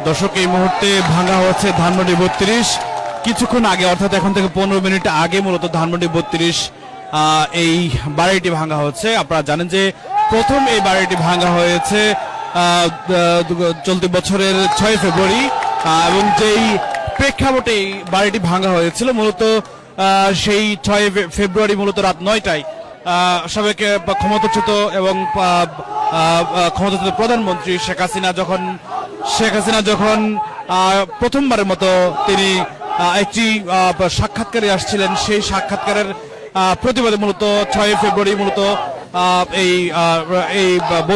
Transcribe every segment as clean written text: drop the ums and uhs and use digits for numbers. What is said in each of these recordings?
দর্শক, এই মুহূর্তে ভাঙা হচ্ছে ধানমন্ডি 32। কিছুক্ষণ আগে অর্থাৎ এখন থেকে 15 মিনিট আগে মূলত ধানমন্ডি 32 এই বাড়িটি ভাঙা হচ্ছে। আপনারা জানেন যে প্রথম এই বাড়িটি ভাঙা হয়েছে চলতি বছরের 6 ফেব্রুয়ারি, এবং যেই প্রেক্ষাপটে এই বাড়িটি ভাঙা হয়েছিল মূলত সেই 6 ফেব্রুয়ারি মূলত রাত 9টায় সাবেক ক্ষমতাচ্যুত এবং ক্ষমতাচ্যুত প্রধানমন্ত্রী শেখ হাসিনা যখন প্রথমবারের মতো তিনি একটি সাক্ষাৎকারে আসছিলেন, সেই সাক্ষাৎকারের প্রতিবাদে মূলত 6 ফেব্রুয়ারি মূলত এই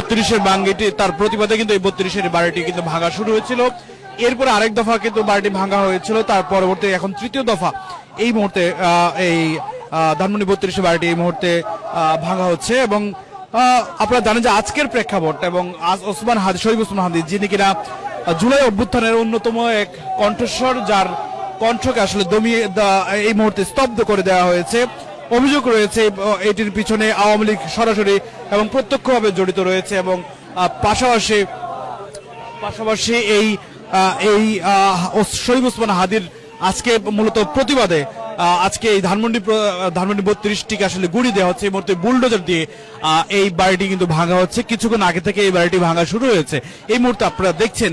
32-এর বাঙ্গিটি, তার প্রতিবাদে কিন্তু এই 32-এর বাড়িটি কিন্তু ভাঙা শুরু হয়েছিল। এরপরে আরেক দফা কিন্তু বাড়িটি ভাঙা হয়েছিল, তার পরবর্তী এখন তৃতীয় দফা এই মুহূর্তে এই ধানমন্ডি 32-এর বাড়িটি এই মুহূর্তে ভাঙা হচ্ছে। এবং আপনারা জানেন যে আজকের প্রেক্ষাপট এবং আজ শরীফ ওসমান হাদি, যিনি কিনা জুলাই অভ্যুত্থানের অন্যতম এক কণ্ঠস্বর, যার কণ্ঠকে আসলে দমিয়ে এই মুহূর্তে স্তব্ধ করে দেওয়া হয়েছে। অভিযোগ রয়েছে এটির পিছনে আওয়ামী লীগ সরাসরি এবং প্রত্যক্ষভাবে জড়িত রয়েছে, এবং পাশাপাশি এই শরীফ ওসমান হাদির আজকে মূলত প্রতিবাদে আজকে এই ধানমন্ডি 32টিকে আসলে গুড়ি দেওয়া হচ্ছে। এই মুহূর্তে বুলডোজার দিয়ে এই বাড়িটি কিন্তু ভাঙা হচ্ছে। কিছুক্ষণ আগে থেকে এই বাড়িটি ভাঙা শুরু হয়েছে। এই মুহূর্তে আপনারা দেখছেন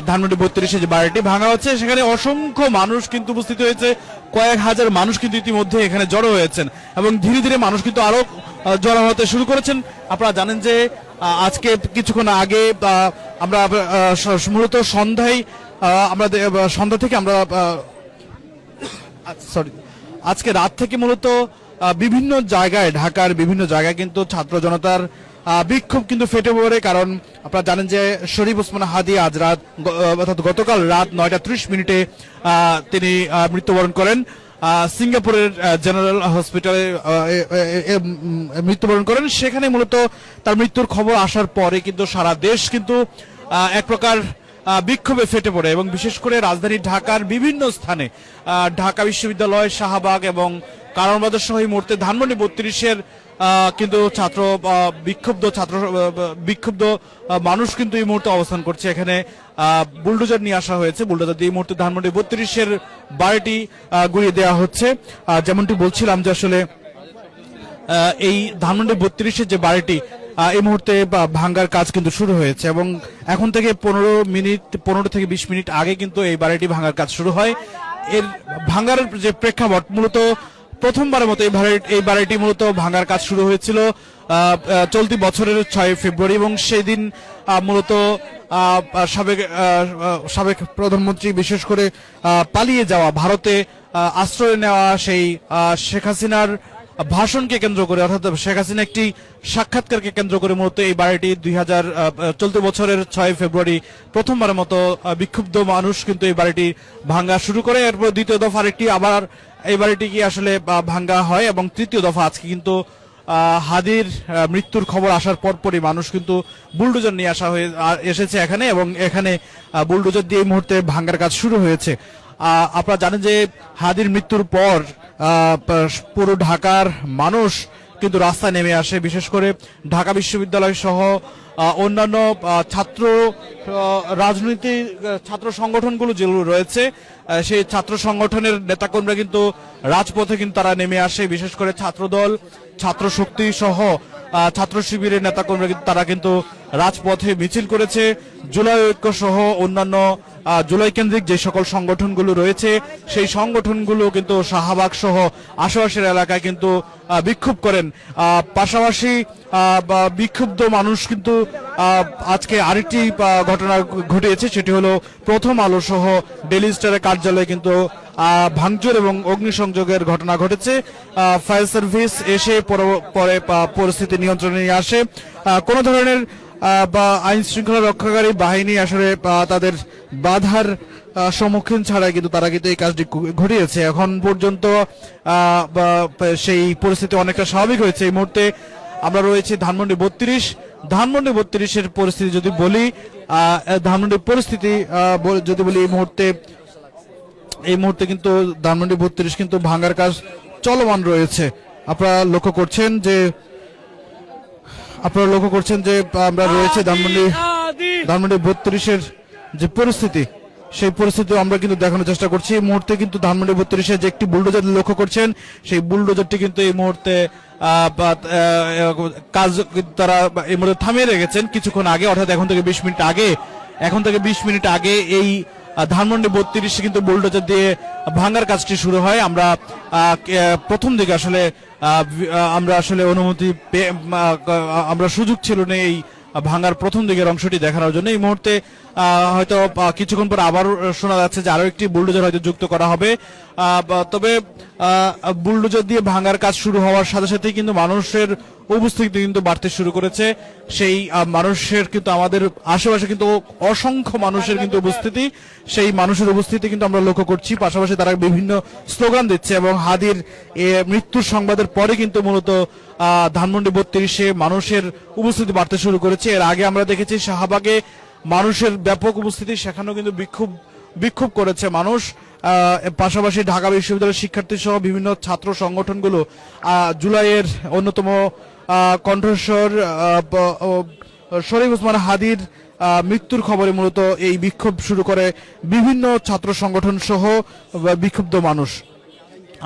ধানমন্ডি 32-এ যে বাড়িটি ভাঙা হচ্ছে, সেখানে অসংখ্য মানুষ কিন্তু উপস্থিত হয়েছে। কয়েক হাজার মানুষ কিন্তু ইতিমধ্যে এখানে জড়ো হয়েছেন, এবং ধীরে ধীরে মানুষ কিন্তু আরো জড়ো হতে শুরু করেছেন। আপনারা জানেন যে আজকে কিছুক্ষণ আগে আমরা মূলত সন্ধ্যা থেকে আমরা আজকে রাত থেকে মূলত বিভিন্ন জায়গায়, ঢাকার বিভিন্ন জায়গায় কিন্তু ছাত্র জনতার বিক্ষোভ কিন্তু ফেটে পড়ে। কারণ আপনারা জানেন যে শরীফ ওসমান হাদি আজ অর্থাৎ গতকাল রাত 9:30 তিনি মৃত্যুবরণ করেন। সিঙ্গাপুরের জেনারেল হসপিটালে মৃত্যুবরণ করেন। সেখানে মূলত তার মৃত্যুর খবর আসার পরে কিন্তু সারা দেশ কিন্তু এক প্রকার বিক্ষোভে ফেটে পড়ে, এবং বিশেষ করে রাজধানী ঢাকার বিভিন্ন স্থানে, ঢাকা বিশ্ববিদ্যালয়, শাহবাগ এবং কারওয়ান বাজার সহ এই মুহূর্তে ধানমন্ডি 32-এর কিন্তু বিক্ষুব্ধ মানুষ কিন্তু এই মুহূর্তে অবস্থান করছে। এখানে বুলডোজার নিয়ে আসা হয়েছে, বুলডোজার দিয়ে এই মুহূর্তে ধানমন্ডি 32-এর বাড়িটি গুড়িয়ে দেওয়া হচ্ছে। যেমনটি বলছিলাম যে আসলে এই ধানমন্ডি 32-এর যে বাড়িটি এই মুহূর্তে ভাঙ্গার কাজ কিন্তু শুরু হয়েছে, এবং এখন থেকে 15 থেকে 20 মিনিট আগে কিন্তু এই বাড়িটি ভাঙার কাজ শুরু হয়। এর ভাঙার যে প্রেক্ষাপট, মূলত প্রথমবারের মতো এই বাড়িটি মূলত ভাঙার কাজ শুরু হয়েছিল চলতি বছরের 6 ফেব্রুয়ারি, এবং সেই দিন মূলত সাবেক প্রধানমন্ত্রী, বিশেষ করে পালিয়ে যাওয়া, ভারতে আশ্রয় নেওয়া সেই শেখ হাসিনার ভাষণকে কেন্দ্র করে, অর্থাৎ শেখ হাসিনা একটি সাক্ষাৎকারকে কেন্দ্র করে মূলত এই বাড়িটি চলতি বছরের 6 ফেব্রুয়ারি প্রথমবারের মতো বিক্ষুব্ধ মানুষ কিন্তু এই বাড়িটি ভাঙ্গা শুরু করে। এরপর দ্বিতীয় দফা আরেকটি আবার এই বাড়িটি কি আসলে ভাঙ্গা হয়, এবং তৃতীয় দফা আজকে কিন্তু হাদির মৃত্যুর খবর আসার পরপরই মানুষ কিন্তু বুলডোজার নিয়ে এসেছে এখানে, এবং এখানে বুলডোজার দিয়ে এই মুহূর্তে ভাঙ্গার কাজ শুরু হয়েছে। আপনারা জানেন যে হাদির মৃত্যুর পর পুরো ঢাকার মানুষ কিন্তু রাস্তায় নেমে আসে, বিশেষ করে ঢাকা বিশ্ববিদ্যালয় সহ অন্যান্য ছাত্র সংগঠনগুলো যেগুলো রয়েছে, সেই ছাত্র সংগঠনের নেতাকর্মীরা কিন্তু রাজপথে কিন্তু তারা নেমে আসে। বিশেষ করে ছাত্রদল, ছাত্র শক্তি সহ ছাত্র শিবিরের নেতাকর্মীরা কিন্তু তারা কিন্তু রাজপথে মিছিল করেছে। জুলাই ঐক্য সহ অন্যান্য জুলাই কেন্দ্রিক যে সকল সংগঠনগুলো রয়েছে, সেই সংগঠনগুলো কিন্তু শাহবাগ সহ আশেপাশের এলাকায় কিন্তু বিক্ষোভ করেন। পাশাপাশি বিক্ষুব্ধ মানুষ কিন্তু আজকে আরেকটি ঘটনা ঘটিয়েছে, সেটি হলো প্রথম আলো সহ ডেইলি স্টারের কার্যালয়ে কিন্তু ভাঙচুর এবং অগ্নিসংযোগের ঘটনা ঘটেছে। ফায়ার সার্ভিস এসে পরে পরিস্থিতি নিয়ন্ত্রণে নিয়ে আসে। কোন ধরনের আইন শৃঙ্খলা রক্ষাকারী বাহিনী আসলে তাদের বাধার সম্মুখীন ছাড়াই কিন্তু তারা কিন্তু এই কাজটি ঘটিয়েছে। এখন পর্যন্ত সেই পরিস্থিতি অনেকটা স্বাভাবিক হয়েছে। এই মুহূর্তে আমরা রয়েছে ধানমন্ডি 32-এর পরিস্থিতি যদি বলি, ধানমন্ডির পরিস্থিতি যদি বলি, এই মুহূর্তে কিন্তু ধানমন্ডি 32 কিন্তু ভাঙার কাজ চলমান রয়েছে। আপনারা লক্ষ্য করছেন যে আমরা রয়েছে ধানমন্ডি 32-এর যে পরিস্থিতি, সেই পরিস্থিতি আমরা কিন্তু দেখানোর চেষ্টা করছি। এই মুহূর্তে কিন্তু ধানমন্ডি 32-এ যে একটি বুলডোজার লক্ষ্য করছেন, সেই বুলডোজারটি কিন্তু এই মুহূর্তে কাজ তারা এই মুহূর্তে থামিয়ে রেখেছেন কিছুক্ষণ আগে, অর্থাৎ এখন থেকে 20 মিনিট আগে এই ধানমন্ডি 32 কিন্তু বুলডোজার দিয়ে ভাঙার কাজটি শুরু হয়। আমরা প্রথম দিকে আসলে আমরা আসলে অনুমতি আমরা সুযোগ ছিল না এই ভাঙার প্রথম দিকের অংশটি দেখানোর জন্য। এই মুহূর্তে হয়তো কিছুক্ষণ পর আবার শোনা যাচ্ছে যে আরো একটি বুলডোজার হয়তো যুক্ত করা হবে। তবে বুলডোজার দিয়ে ভাঙার কাজ শুরু হওয়ার সাথে সাথে কিন্তু মানুষের উপস্থিতি কিন্তু বাড়তে শুরু করেছে। সেই মানুষের কিন্তু আমাদের আশেপাশে কিন্তু অসংখ্য মানুষের কিন্তু উপস্থিতি, সেই মানুষের উপস্থিতি কিন্তু আমরা লক্ষ্য করছি। পাশাপাশি তারা বিভিন্ন স্লোগান দিচ্ছে এবং হাদির মৃত্যুর সংবাদের পরে কিন্তু মূলত ধানমন্ডি 32-এ মানুষের উপস্থিতি বাড়তে শুরু করেছে। এর আগে আমরা দেখেছি শাহবাগে মানুষের ব্যাপক উপস্থিতি, সেখানেও কিন্তু বিক্ষোভ করেছে মানুষ। পাশাপাশি ঢাকা বিশ্ববিদ্যালয়ের শিক্ষার্থী সহ বিভিন্ন ছাত্র সংগঠনগুলো জুলাইয়ের অন্যতম কণ্ঠস্বর শরীফ ওসমান হাদির মৃত্যুর খবরে মূলত এই বিক্ষোভ শুরু করে বিভিন্ন ছাত্র সংগঠন সহ বিক্ষুব্ধ মানুষ।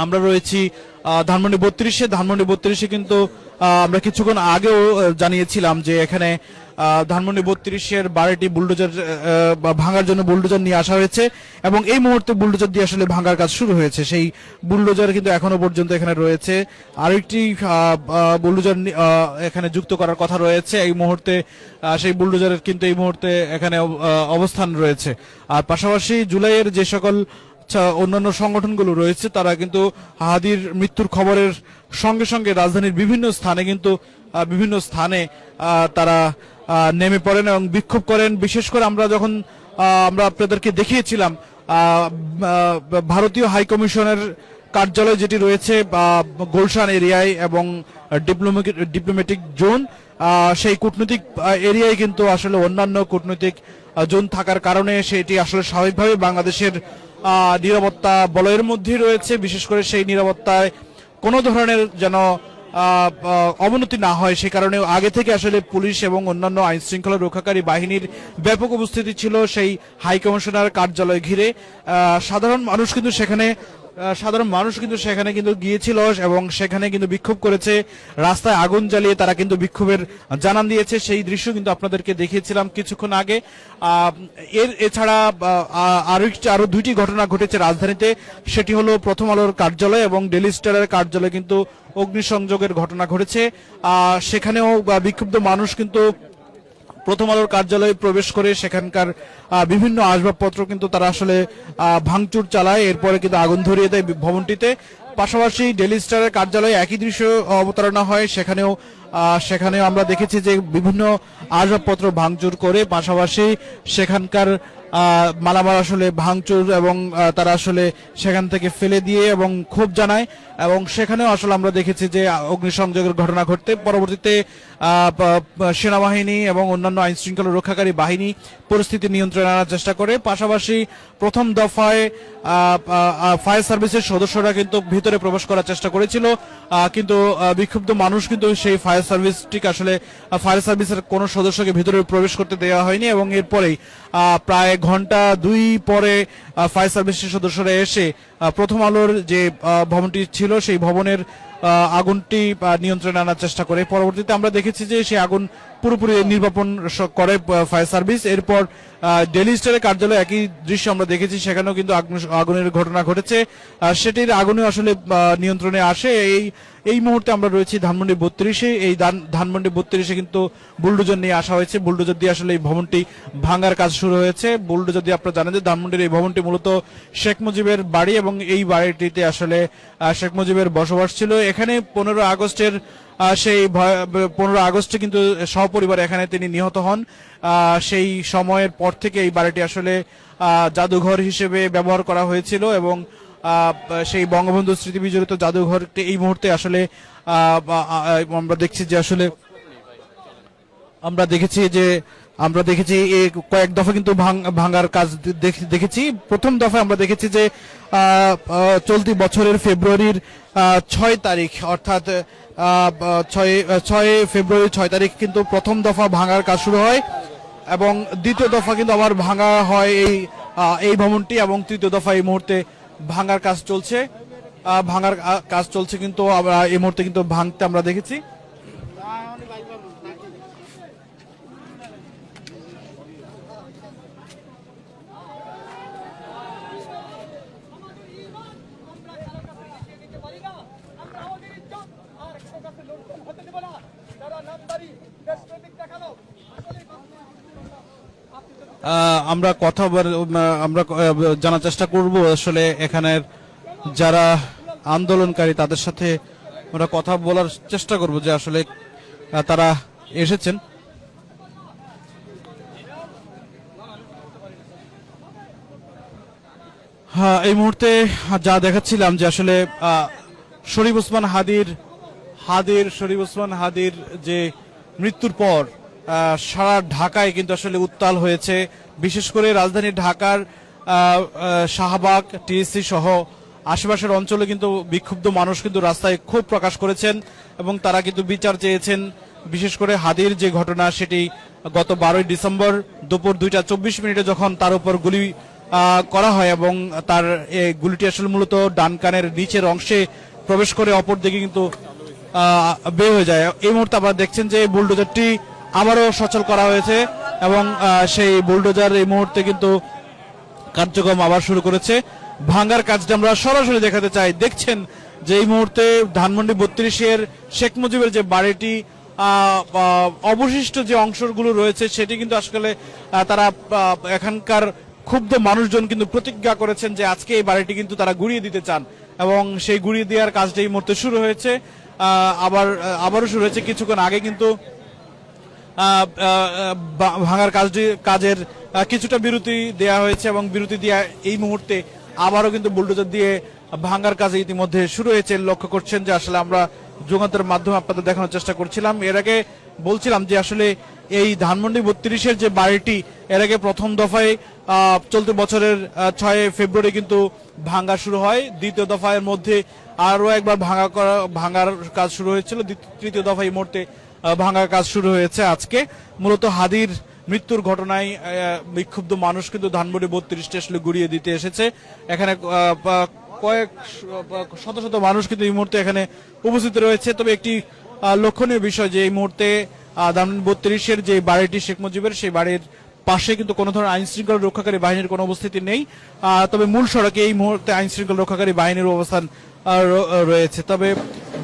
আমরা রয়েছি ধানমন্ডি 32-এ কিন্তু আমরা কিছুক্ষণ আগেও জানিয়েছিলাম যে এখানে ধানমন্ডি 32-এর বাড়িটি বুলডোজার ভাঙার জন্য বুলডোজার নিয়ে আসা হয়েছে এবং এই মুহূর্তে বুলডোজার দিয়ে আসলে ভাঙার কাজ শুরু হয়েছে। সেই বুলডোজার কিন্তু এখনো পর্যন্ত এখানে রয়েছে, আরেকটি বুলডোজার এখানে যুক্ত করার কথা রয়েছে এই মুহূর্তে। সেই বুলডোজারের কিন্তু এই মুহূর্তে এখানে অবস্থান রয়েছে। আর পাশাপাশি জুলাইয়ের যে সকল অন্যান্য সংগঠনগুলো রয়েছে তারা কিন্তু হাদির মৃত্যুর খবরের সঙ্গে সঙ্গে রাজধানীর বিভিন্ন স্থানে তারা নেমে পড়েন এবং বিক্ষোভ করেন। বিশেষ করে আমরা যখন আমরা আপনাদেরকে দেখিয়েছিলাম ভারতীয় হাই কমিশনের কার্যালয় যেটি রয়েছে গুলশান এরিয়ায় এবং ডিপ্লোম্যাটিক জোন, সেই কূটনৈতিক এরিয়ায় কিন্তু আসলে অন্যান্য কূটনৈতিক জোন থাকার কারণে সেটি আসলে স্বাভাবিকভাবে বাংলাদেশের নিরাপত্তা বলয়ের মধ্যেই রয়েছে। বিশেষ করে সেই নিরাপত্তায় কোনো ধরনের যেন অবনতি না হয় সে কারণে আগে থেকে আসলে পুলিশ এবং অন্যান্য আইন শৃঙ্খলা রক্ষাকারী বাহিনীর ব্যাপক উপস্থিতি ছিল সেই হাই কমিশনার কার্যালয় ঘিরে। সাধারণ মানুষ কিন্তু সেখানে কিন্তু গিয়েছিল এবং সেখানে কিন্তু বিক্ষোভ করেছে, রাস্তায় আগুন জ্বালিয়ে তারা কিন্তু বিক্ষোভের জানান দিয়েছে। সেই দৃশ্য কিন্তু আপনাদেরকে দেখিয়েছিলাম কিছুক্ষণ আগে। এছাড়া আরো দুইটি ঘটনা ঘটেছে রাজধানীতে, সেটি হলো প্রথম আলোর কার্যালয় এবং ডেইলি স্টারের কার্যালয়ে কিন্তু অগ্নিসংযোগের ঘটনা ঘটেছে। সেখানেও বিক্ষুব্ধ মানুষ কিন্তু প্রথম আলোর কার্যালয়ে প্রবেশ করে সেখানকার বিভিন্ন আসবাবপত্র কিন্তু তারা আসলে ভাঙচুর চালায়, এরপরে কিন্তু আগুন ধরিয়ে দেয় ভবনটিতে। পাশাপাশি ডেইলি স্টারের কার্যালয়ে একই দৃশ্য অবতারণা হয়, সেখানেও আমরা দেখেছি যে বিভিন্ন আসবাবপত্র ভাঙচুর করে পাশাপাশি সেখানকার মালামাল আসলে ভাঙচুর এবং তারা আসলে সেখান থেকে ফেলে দিয়ে এবং ক্ষোভ জানায় এবং সেখানেও আসলে আমরা দেখেছি যে অগ্নিসংযোগের ঘটনা ঘটতে পরবর্তীতে সেনাবাহিনী এবং অন্যান্য আইন শৃঙ্খলা রক্ষাকারী বাহিনী পরিস্থিতি নিয়ন্ত্রণে আনার চেষ্টা করে। পাশাপাশি প্রথম দফায় ফায়ার সার্ভিসের সদস্যরা কিন্তু ভিতরে প্রবেশ করার চেষ্টা করেছিল, কিন্তু বিক্ষুব্ধ মানুষ কিন্তু সেই ফায়ার সার্ভিসের কোনো সদস্যকে ভিতরে প্রবেশ করতে দেওয়া হয়নি এবং এরপরেই প্রায় ঘন্টা 2 পরে ফায়ার সার্ভিসের সদস্যরা এসে প্রথম আলোর যে ভবনটি ছিল সেই ভবনের আগুনটি নিয়ন্ত্রণে আনার চেষ্টা করে। পরবর্তীতে আমরা দেখেছি যে সেই আগুন পুরোপুরি নির্বাপন করে ফায়ার সার্ভিস। এরপর ডেইলি স্টারের কার্যালয়ে একই দৃশ্য আমরা দেখেছি, সেখানেও কিন্তু আগুনের ঘটনা ঘটেছে, সেটির আগুনে আসলে নিয়ন্ত্রণে আসে। এই মুহূর্তে আমরা রয়েছি ধানমন্ডি 32-এ। এই ধানমন্ডি 32-এ কিন্তু বুলডোজার নিয়ে আসা হয়েছে, বুলডোজার দিয়ে আসলে এই ভবনটি ভাঙার কাজ শুরু হয়েছে। বুলডোজার দিয়ে আপনারা জানেন যে ধানমন্ডির এই ভবনটি মূলত শেখ মুজিবের বাড়ি এবং এই বাড়িটিতে আসলে শেখ মুজিবের বসবাস ছিল। এখানে 15 আগস্টে কিন্তু সপরিবার এখানে তিনি নিহত হন। সেই সময়ের পর থেকে এই বাড়িটি আসলে জাদুঘর হিসেবে ব্যবহার করা হয়েছিল এবং সেই বঙ্গবন্ধু স্মৃতি বিজড়িত জাদুঘরটি এই মুহূর্তে আসলে আমরা দেখেছি কয়েক দফা কিন্তু ভাঙার কাজ দেখেছি। প্রথম দফায় আমরা দেখেছি যে চলতি বছরের ফেব্রুয়ারির 6 তারিখ অর্থাৎ 6 ফেব্রুয়ারি 6 তারিখ কিন্তু প্রথম দফা ভাঙার কাজ শুরু হয় এবং দ্বিতীয় দফা কিন্তু আবার ভাঙা হয় এই ভবনটি, এবং তৃতীয় দফা এই মুহূর্তে ভাঙার কাজ চলছে। ভাঙার কাজ চলছে কিন্তু আমরা এই মুহূর্তে কিন্তু ভাঙতে আমরা দেখেছি। আমরা আমরা জানার চেষ্টা করব আসলে এখানের যারা আন্দোলনকারী তাদের সাথে আমরা কথা বলার চেষ্টা করব যে আসলে তারা এসেছেন। হ্যাঁ, এই মুহূর্তে যা দেখাচ্ছিলাম যে আসলে শরীফ ওসমান হাদির যে মৃত্যুর পর সারা ঢাকায় কিন্তু আসলে উত্তাল হয়েছে। বিশেষ করে রাজধানী ঢাকার শাহবাগ, টিএসসি সহ আশেপাশের অঞ্চলে কিন্তু বিক্ষুব্ধ মানুষ কিন্তু রাস্তায় ক্ষোভ প্রকাশ করেছেন এবং তারা কিন্তু বিচার চেয়েছেন। বিশেষ করে হাদির যে ঘটনা, সেটি গত 12ই ডিসেম্বর দুপুর 2:24 যখন তার উপর গুলি করা হয় এবং তার গুলিটি আসলে মূলত ডান কানের নিচের অংশে প্রবেশ করে অপর দিকে কিন্তু বের হয়ে যায়। এই মুহূর্তে আপনারা দেখছেন যে বুলডোজারটি আবারও সচল করা হয়েছে এবং সেই বুলডোজার এই মুহূর্তে কিন্তু কার্যক্রম আবার শুরু করেছে। ভাঙ্গার কাজটা আমরা সরাসরি দেখাতে চাই। দেখছেন যে এই মুহূর্তে ধানমন্ডি 32-এর শেখ মুজিবের যে বাড়িটি অবশিষ্ট যে অংশগুলো রয়েছে সেটি কিন্তু আসলে তারা এখানকার ক্ষুব্ধ মানুষজন কিন্তু প্রতিজ্ঞা করেছেন যে আজকে এই বাড়িটি কিন্তু তারা গুড়িয়ে দিতে চান এবং সেই গুড়িয়ে দেওয়ার কাজটা এই মুহূর্তে শুরু হয়েছে। আবারও শুরু হয়েছে। কিছুক্ষণ আগে কিন্তু ভাঙার কাজের কিছুটা বিরতি দেয়া হয়েছে এবং বিরতি দিয়ে এই মুহূর্তে আবারও কিন্তু বুলডোজার দিয়ে ভাঙার কাজ ইতিমধ্যে শুরু হয়েছে। লক্ষ্য করছেন যে আসলে আমরা যুগান্তরের মাধ্যমে আপনাদের দেখানোর চেষ্টা করছিলাম। এর আগে বলছিলাম যে আসলে এই ধানমন্ডি 32-এর যে বাড়িটি, এর আগে প্রথম দফায় চলতি বছরের 6 ফেব্রুয়ারি কিন্তু ভাঙা শুরু হয়। দ্বিতীয় দফার মধ্যে আরো একবার ভাঙার কাজ শুরু হয়েছিল। তৃতীয় দফা এই মুহূর্তে ভাঙার কাজ শুরু হয়েছে আজকে। মূলত হাদির মৃত্যুর ঘটনায় বিক্ষুব্ধ মানুষ কিন্তু ধানমন্ডি 32টি আসলে গুড়িয়ে দিতে এসেছে। এখানে কয়েক শত শত মানুষ কিন্তু এই মুহূর্তে এখানে উপস্থিত রয়েছে। তবে একটি লক্ষণীয় বিষয় যে এই মুহূর্তে ধানমন্ডি 32-এর যে বাড়িটি শেখ মুজিবের, সেই বাড়ির পাশে কিন্তু কোনো ধরনের আইন শৃঙ্খলা রক্ষাকারী বাহিনীর কোনো উপস্থিতি নেই। তবে মূল সড়কে এই মুহূর্তে আইন শৃঙ্খলা রক্ষাকারী বাহিনীর অবস্থান রয়েছে। তবে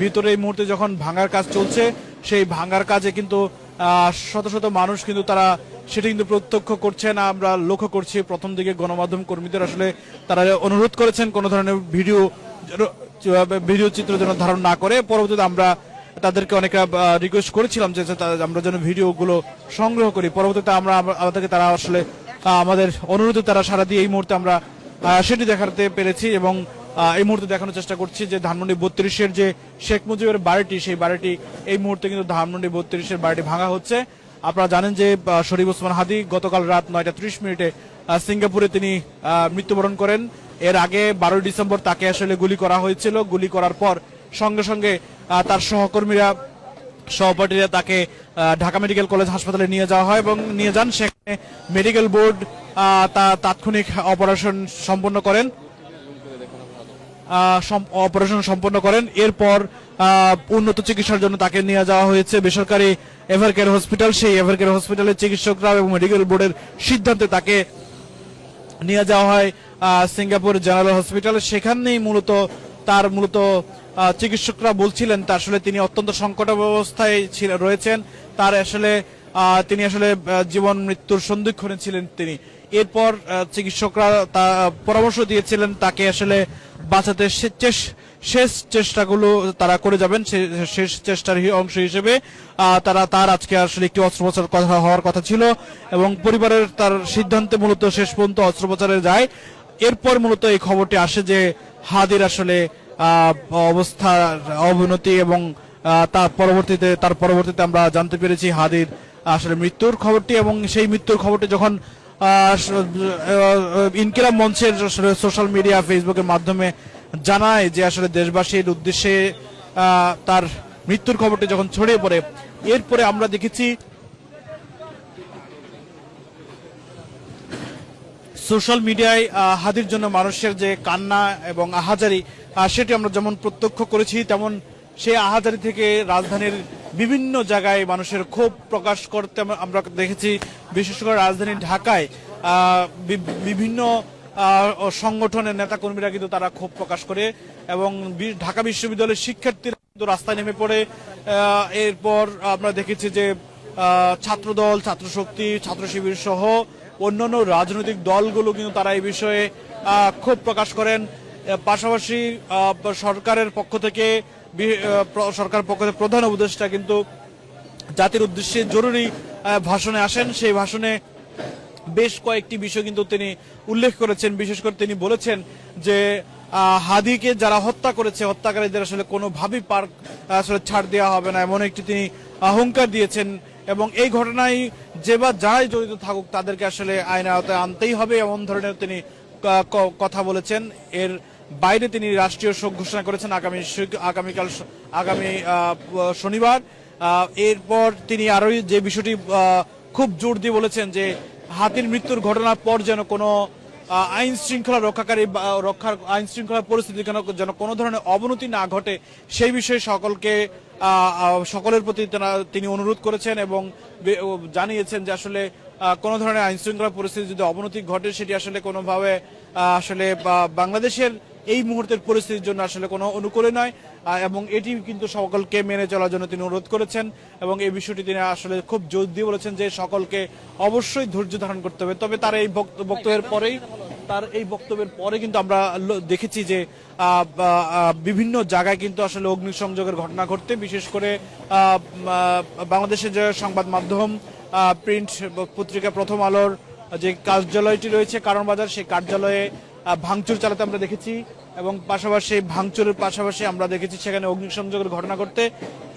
ভিতরে এই মুহূর্তে যখন ভাঙার কাজ চলছে, সেই ভাঙার কাজে কিন্তু শত শত মানুষ কিন্তু তারা সেটা কিন্তু প্রত্যক্ষ করছেন। আমরা লক্ষ্য করছি প্রথম দিকে গণমাধ্যম কর্মীদের আসলে তারা অনুরোধ করেছেন কোনো ধরনের ভিডিও চিত্র যেন ধারণ না করে। পরবর্তীতে আমরা তাদেরকে অনেক রিকোয়েস্ট করেছিলাম যে আমরা যেন ভিডিওগুলো সংগ্রহ করি। পরবর্তীতে আমাদেরকে তারা আসলে আমাদের অনুরোধে তারা সাড়া দিয়ে এই মুহূর্তে আমরা সেটি দেখাতে পেরেছি এবং এই মুহূর্তে দেখানোর চেষ্টা করছি যে ধানমন্ডি 32-এর যে শেখ মুজিবের বাড়িটি, সেই বাড়িটি এই মুহূর্তে কিন্তু ধানমন্ডি 32-এর বাড়িটি ভাঙা হচ্ছে। আপনারা জানেন যে শরীফ ওসমান হাদি গতকাল রাত 9:30 সিঙ্গাপুরে তিনি মৃত্যুবরণ করেন। এর আগে 12 ডিসেম্বর তাকে আসলে গুলি করা হয়েছিল। গুলি করার পর সঙ্গে সঙ্গে তার সহপাঠীরা তাকে ঢাকা মেডিকেল কলেজ হাসপাতালে নিয়ে যাওয়া হয় এবং নিয়ে যান। সেখানে মেডিকেল বোর্ড তাৎক্ষণিক অপারেশন সম্পন্ন করেন। এরপর উন্নত চিকিৎসার জন্য তাকে নিয়ে যাওয়া হয়েছে বেসরকারি এভারকেয়ার হসপিটাল। সেই এভারকেয়ার হসপিটালের চিকিৎসকরা এবং মেডিকেল বোর্ডের সিদ্ধান্তে তাকে নিয়ে যাওয়া হয় সিঙ্গাপুর জেনারেল হসপিটাল। সেখানেই মূলত চিকিৎসকরা বলছিলেন তা আসলে তিনি অত্যন্ত সংকটাবস্থায় রয়েছেন। তিনি আসলে জীবন মৃত্যুর সন্ধিক্ষণে ছিলেন তিনি। এরপর চিকিৎসকরা পরামর্শ দিয়েছিলেন তাকে আসলে বাঁচাতে শেষ চেষ্টাগুলো তারা করে যাবেন। শেষ চেষ্টার অংশ হিসেবে তার আজকে আসলে একটি অস্ত্রোপচার হওয়ার কথা ছিল এবং পরিবারের তার সিদ্ধান্তে মূলত শেষ পর্যন্ত অস্ত্রোপচারে যায়। এরপর মূলত এই খবরটি আসে যে হাদির আসলে অবস্থার অবনতি এবং তার পরবর্তীতে আমরা জানতে পেরেছি হাদির আসলে মৃত্যুর খবরটি। এবং সেই মৃত্যুর খবরটি যখন ইনকিলাব মঞ্চের সোশ্যাল মিডিয়া ফেসবুকের মাধ্যমে জানায় যে আসলে দেশবাসীর উদ্দেশ্যে তার মৃত্যুর খবরটি যখন ছড়িয়ে পড়ে, এরপরে আমরা দেখেছি সোশ্যাল মিডিয়ায় হাদির জন্য মানুষের যে কান্না এবং আহাজারি সেটি আমরা যেমন প্রত্যক্ষ করেছি, তেমন সেই আহাজারি থেকে রাজধানীর বিভিন্ন জায়গায় মানুষের ক্ষোভ প্রকাশ করতে আমরা দেখেছি। বিশেষ করে রাজধানী ঢাকায় বিভিন্ন সংগঠনের নেতাকর্মীরা কিন্তু তারা ক্ষোভ প্রকাশ করে এবং ঢাকা বিশ্ববিদ্যালয়ের শিক্ষার্থীরা কিন্তু রাস্তায় নেমে পড়ে। এরপর আমরা দেখেছি যে ছাত্রদল, ছাত্রশক্তি, ছাত্র শিবির সহ অন্যান্য রাজনৈতিক দলগুলো কিন্তু তারা এই বিষয়ে ক্ষোভ প্রকাশ করেন। পাশাপাশি সরকারের পক্ষ থেকে প্রধান উপদেষ্টা কিন্তু জাতির উদ্দেশ্যে জরুরি ভাষণে আসেন। সেই ভাষণে বেশ কয়েকটি বিষয় কিন্তু তিনি উল্লেখ করেছেন। বিশেষ করে তিনি বলেছেন যে হাদিকে যারা হত্যা করেছে, হত্যাকারীদের আসলে কোনোভাবেই আসলে ছাড় দেওয়া হবে না, এমন একটি তিনি হুঙ্কার দিয়েছেন এবং এই ঘটনায় যে বা যারাই জড়িত থাকুক তাদেরকে আসলে আইনের আওতায় আনতেই হবে, এমন ধরনের তিনি কথা বলেছেন। এর বাইরে তিনি রাষ্ট্রীয় শোক ঘোষণা করেছেন আগামী শনিবার। এরপর তিনি আরো যে বিষয়টি খুব জোর দিয়ে বলেছেন যে হাতির মৃত্যুর ঘটনার পর যেন কোনো আইন শৃঙ্খলা আইন শৃঙ্খলা পরিস্থিতি যেন কোনো ধরনের অবনতি না ঘটে, সেই বিষয়ে সকলের প্রতি তিনি অনুরোধ করেছেন এবং জানিয়েছেন যে আসলে কোনো ধরনের আইন শৃঙ্খলা পরিস্থিতি যদি অবনতি ঘটে সেটি আসলে কোনোভাবে আসলে বাংলাদেশের এই মুহূর্তের পরিস্থিতির জন্য আসলে কোনো অনুকূলে নয় এবং এটি কিন্তু সকলকে মেনে চলার জন্য তিনি অনুরোধ করেছেন এবং এই বিষয়টি তিনি আসলে খুব জোর দিয়ে বলেছেন যে সকলকে অবশ্যই ধৈর্য ধারণ করতে হবে। তবে তার এই বক্তব্যের পরে কিন্তু আমরা দেখেছি যে বিভিন্ন জায়গায় কিন্তু আসলে অগ্নিসংযোগের ঘটনা ঘটতে, বিশেষ করে বাংলাদেশের যে সংবাদ মাধ্যম প্রিন্ট পত্রিকা প্রথম আলোর যে কার্যালয়টি রয়েছে কারণ বাজার, সেই কার্যালয়ে ভাঙচুর চালাতে আমরা দেখেছি এবং পাশাপাশি ভাঙচুরের পাশাপাশি আমরা দেখেছি সেখানে অগ্নিসংযোগের ঘটনা ঘটতে।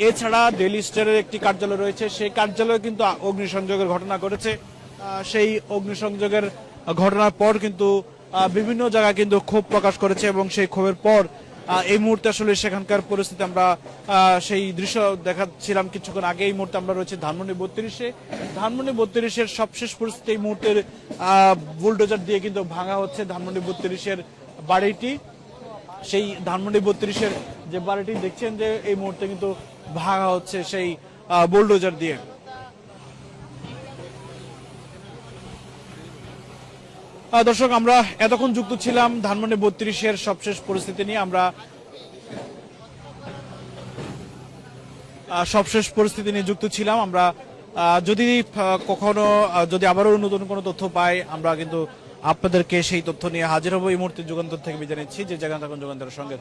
এছাড়া ডেইলি স্টারের একটি কার্যালয় রয়েছে, সেই কার্যালয়ে কিন্তু অগ্নিসংযোগের ঘটনা ঘটেছে। সেই অগ্নিসংযোগের ঘটনার পর কিন্তু বিভিন্ন জায়গায় কিন্তু ক্ষোভ প্রকাশ করেছে এবং সেই ক্ষোভের পর এই মুহূর্তে আসলে সেখানকার পরিস্থিতি আমরা সেই দৃশ্য দেখাচ্ছিলাম কিছুক্ষণ আগে। এই মুহূর্তে আমরা রয়েছে ধানমন্ডি 32-এ। ধানমন্ডি 32-এর সবশেষ পরিস্থিতি এই মুহূর্তের বুলডোজার দিয়ে কিন্তু ভাঙা হচ্ছে ধানমন্ডি 32-এর বাড়িটি। সেই ধানমন্ডি 32-এর যে বাড়িটি দেখছেন যে এই মুহূর্তে কিন্তু ভাঙা হচ্ছে সেই বুলডোজার দিয়ে। দর্শক, আমরা এতক্ষণ যুক্ত ছিলাম ধানমন্ডি 32-এর সবশেষ পরিস্থিতি নিয়ে। আমরা সবশেষ পরিস্থিতি নিয়ে যুক্ত ছিলাম। আমরা যদি আবারও নতুন কোনো তথ্য পাই আমরা কিন্তু আপনাদেরকে সেই তথ্য নিয়ে হাজির হবো। এই মুহূর্তে যুগান্তর থেকে বিদায় নিচ্ছি। যে জায়গা থাকুন যুগান্তরের সঙ্গে।